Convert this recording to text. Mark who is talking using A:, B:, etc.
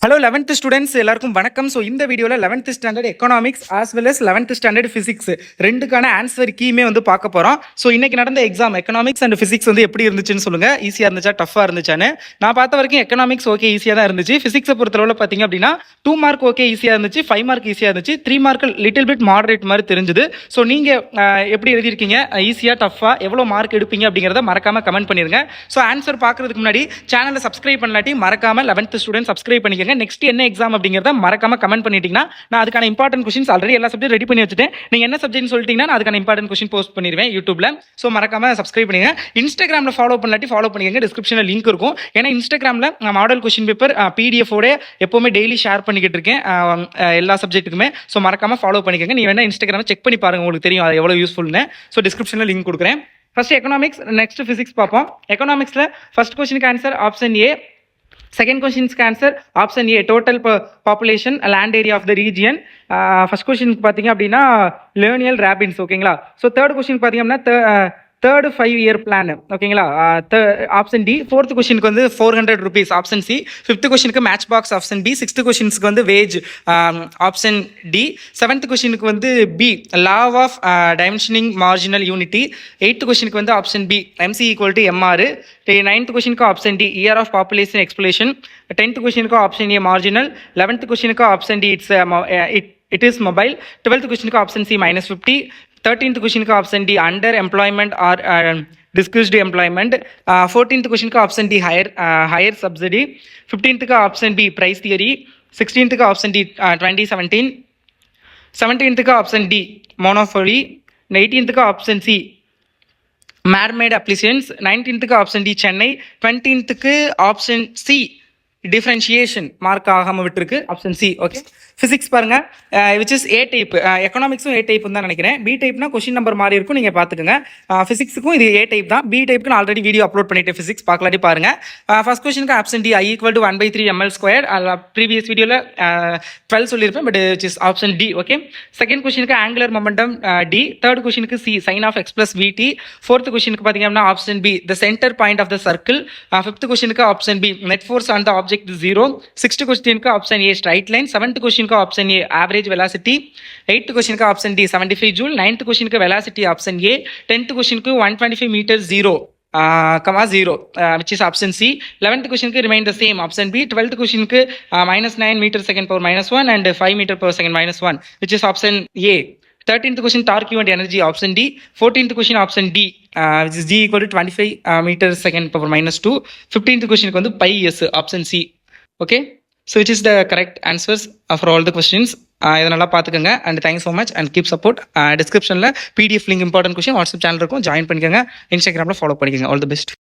A: Hello 11th students எல்லாருக்கும் வணக்கம். So இந்த வீடியோவில் 11th standard economics as well as 11th standard physics ரெண்டுக்கான ஆன்சர் கீமே வந்து பார்க்க போகிறோம். ஸோ இன்னைக்கு நடந்த எக்ஸாம் எக்கனாமிக்ஸ் அண்ட் ஃபிசிக்ஸ் வந்து எப்படி இருந்துச்சுன்னு சொல்லுங்கள். ஈஸியாக இருந்துச்சா டஃபாக இருந்துச்சான்னு? நான் பார்த்த வரைக்கும் எக்கனாமிக்ஸ் ஓகே ஈஸியாக தான் இருந்துச்சு. ஃபிசிக்ஸை பொறுத்தளவில் பார்த்தீங்க அப்படின்னா 2 மார்க் ஓகே ஈஸியாக இருந்துச்சு, 5 மார்க் ஈஸியாக இருந்துச்சு, 3 மார்க் லிட்டில் பிட் மாடரேட் மாதிரி தெரிஞ்சுது. ஸோ நீங்கள் எப்படி எழுதியிருக்கீங்க, ஈஸியாக டஃபாக எவ்வளோ மார்க் எடுப்பீங்க அப்படிங்கிறத மறக்காமல் கமெண்ட் பண்ணிடுங்க. ஸோ ஆன்சர் பார்க்குறதுக்கு முன்னாடி சேனலை சப்ஸ்கிரைப் பண்ணலாட்டி மறக்காமல் 11th ஸ்டூடெண்ட் சப்ஸ்கிரைப் பண்ணிக்கோங்க. நெக்ஸ்ட் என்ன எக்ஸாம் அப்படிங்கிறத மறக்காம கமெண்ட் பண்ணிட்டீங்கன்னா நான் அதுக்கான இம்பார்ட்டன்ட் கொஸ்டின்ஸ் ஆல்ரெடி எல்லா சப்ஜெக்ட் ரெடி பண்ணி வச்சுட்டேன். நீங்க என்ன சப்ஜெக்ட் சொல்லிட்டீங்கன்னா நான் அதுக்கான இம்பார்ட்டன்ட் கொஸ்டின் போஸ்ட் பண்ணிடுவேன் யூடியூப்ல. ஸோ மறக்காம சப்ஸ்கிரைப் பண்ணுங்க. இன்ஸ்டாகிராம்ல ஃபாலோ பண்ணலாட்டி ஃபாலோ பண்ணிக்கங்க, டிஸ்கிரிப்ஷனில் லிங்க் இருக்கும். ஏன்னா இன்ஸ்டாகிராம்ல மாடல் கொஸ்டின் பேப்பர் பிடிஎஃப் எப்பவுமே டெய்லி ஷேர் பண்ணிக்கிட்டு இருக்கேன் எல்லா சப்ஜெக்ட்டுக்குமே. ஸோ மறக்காம ஃபாலோ பண்ணிக்கங்க. நீ வேணா இன்ஸ்டாகிராம் செக் பண்ணி பாருங்க, உங்களுக்கு தெரியும் அது எவ்வளவு யூஸ்ஃபுல்னு. ஸோ டிஸ்கிரிப்ஷனில் லிங்க் கொடுக்குறேன். ஃபர்ஸ்ட் எக்கனாமிக்ஸ், நெக்ஸ்ட் ஃபிசிக்ஸ் பார்ப்போம். எக்கனாமிக்ஸ்ல ஃபர்ஸ்ட் கொஸ்டினுக்கு answer option A. Second question's answer option A, total population land area of the region. First question பார்த்தீங்க அப்படின்னா லேர்னியல் ரேபின்ஸ் ஓகேங்களா. ஸோ தேர்ட் கொஸ்டின் பார்த்தீங்க அப்படின்னா தேர்ட் 5-year பிளான் ஓகேங்களா. Option D. ஃபோர்த் கொஸ்டினுக்கு வந்து 400 rupees ஆப்ஷன் சி. ஃபிஃப்த் கொஸ்டினுக்கு match box option B. Sixth கொஸ்டின்ஸ்க்கு வந்து வேஜ் ஆப்ஷன் டி. செவன்த் கொஸ்டினுக்கு வந்து B, law of diminishing marginal யூனிட்டி. எயித்து கொஸ்டினுக்கு வந்து option B, MC equal to MR. Ninth கொஸ்டினுக்கு option D, year of population explosion. 10th கொஸ்டினுக்கு ஆப்ஷன் ஏ மார்ஜினல். 11th கொஸ்டினுக்கு option D it is mobile. 12th கொஸ்டினுக்கு option C -50. 13th கொஸ்டினுக்கு option D under employment or disguised employment. 14th கொஸ்டினுக்கு option D higher subsidy. 15th option B price theory. 16th option D 2017. 17th option D monopoly. 18th option C mermaid applications. 19th option D Chennai. 20th option C differentiation mark ஆகாமல் விட்டுருக்கு option C. Okay, physics பாருங்க, which is A type. எக்கனாமிக்ஸும் A type தான் நினைக்கிறேன். B டைப்னா question number மாதிரி இருக்கும், நீங்கள் பார்த்துக்கோங்க. ஃபிசிக்ஸுக்கும் இது ஏ டைப் தான். பி டைப்புக்கு நான் ஆல்ரெடி வீடியோ அப்லோட் பண்ணிட்டு ஃபிசிக்ஸ் பார்க்கலாட்டி பாருங்க. ஃபர்ஸ்ட் கொஸ்டினுக்கு option D I equal to 1/3 ml². Previous வீடியோவில் 12 சொல்லியிருப்பேன், but which is option D. Okay, second கொஸ்டினுக்கு ஆங்குலர் மொமெண்டம் டி. தேர்ட் கொஸ்டினுக்கு C sine of x + vt. Fourth கொஸ்டினுக்கு பார்த்தீங்கன்னா option B the centre point of the circle. Fifth கொஸ்டினுக்கு option B net force on the object 0. Sixth கொஸ்டினுக்கு option A straight line. Seventh கொஸ்டினுக்கு option ஏ average velocity. 8th கொஸ்டினுக்கு option D 75 joule. 9th கொஸ்டினுக்கு velocity option A. 10th கொஸ்டினுக்கு 125 metre 0, which is option C. 11th question remain the same, option B. 12th question -9 meter second power -1 and 5 meter per second -1, which is option A. 13th question torque and energy, option D. 14th question option D, which is G equal to 25 meter second power -2. 15th question வந்து pi S, option C. Okay, so which is the correct answers for all the questions. இதை நல்லா பார்த்துக்கோங்க. And thanks so much and keep support. டிஸ்கிரிப்ஷனில் PDF link important question WhatsApp channel இருக்கும், join பண்ணிக்கோங்க. இன்ஸ்டாகிராமில் follow பண்ணிக்கோங்க. All the best.